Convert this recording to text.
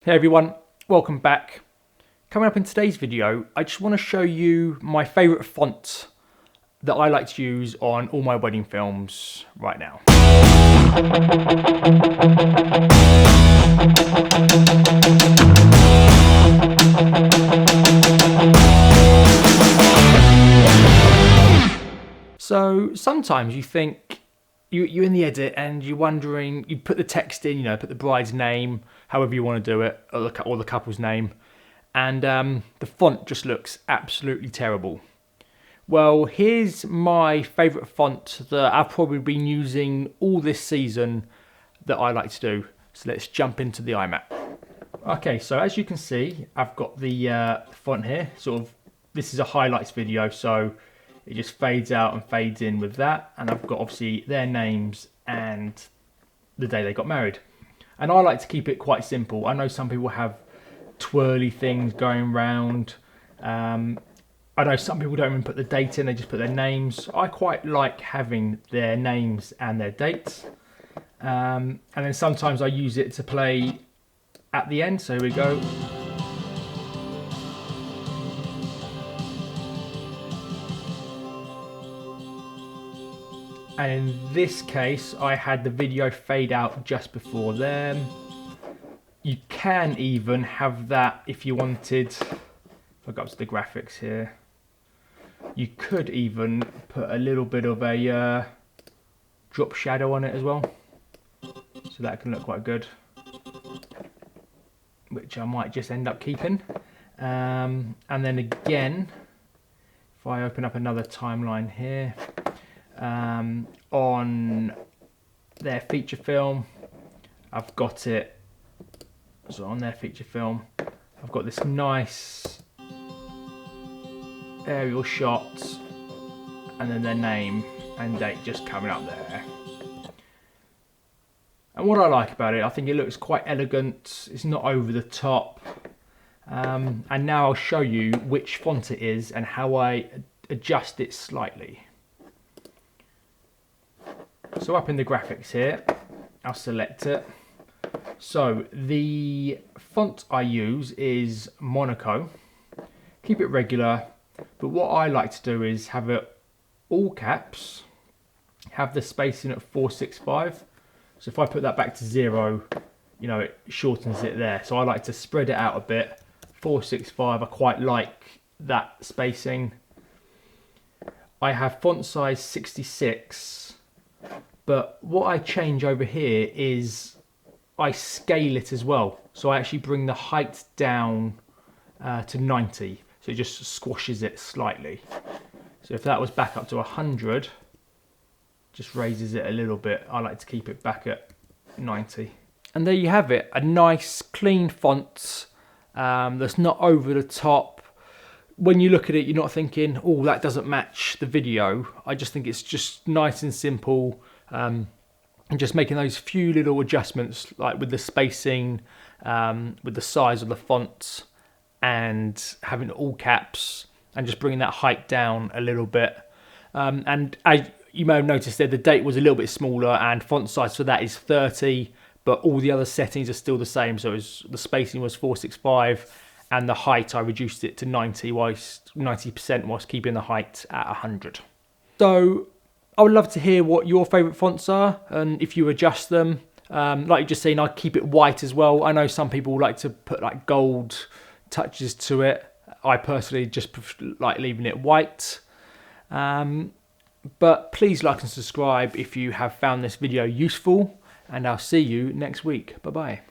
Hey everyone, welcome back. Coming up in today's video, I just want to show you my favourite font that I like to use on all my wedding films right now. So sometimes you think, you're in the edit and you're wondering, you put the text in, put the bride's name, however you want to do it, or the couple's name, and the font just looks absolutely terrible. Well, here's my favourite font that I've probably been using all this season that I like to do. So let's jump into the iMac. Okay, so as you can see, I've got the font here. This is a highlights video, so it just fades out and fades in with that. And I've got obviously their names and the day they got married. And I like to keep it quite simple. I know some people have twirly things going around. I know some people don't even put the date in, they just put their names. I quite like having their names and their dates. And then sometimes I use it to play at the end, so here we go. And in this case, I had the video fade out just before them. You can even have that if you wanted. If I go up to the graphics here, you could even put a little bit of a drop shadow on it as well. So that can look quite good, which I might just end up keeping. And then again, if I open up another timeline here, on their feature film, I've got it. So on their feature film, I've got this nice aerial shot, and then their name and date just coming up there. And what I like about it, I think it looks quite elegant. It's not over the top. And now I'll show you which font it is and how I adjust it slightly. So up in the graphics here, I'll select it. So the font I use is Monaco. Keep it regular, but what I like to do is have it all caps, have the spacing at 465. So if I put that back to 0, it shortens it there. So I like to spread it out a bit. 465, I quite like that spacing. I have font size 66. But what I change over here is I scale it as well. So I actually bring the height down to 90. So it just squashes it slightly. So if that was back up to 100, just raises it a little bit. I like to keep it back at 90. And there you have it. A nice clean font that's not over the top. When you look at it, you're not thinking, oh, that doesn't match the video. I just think it's just nice and simple. And just making those few little adjustments, like with the spacing, with the size of the font, and having all caps, and just bringing that height down a little bit. And as you may have noticed there, the date was a little bit smaller, and font size for that is 30, but all the other settings are still the same. So the spacing was 465, and the height I reduced it to 90% whilst keeping the height at 100. So I would love to hear what your favourite fonts are and if you adjust them. Like you just seen, I keep it white as well. I know some people like to put like gold touches to it. I personally just like leaving it white. But please like and subscribe if you have found this video useful, and I'll see you next week. Bye bye.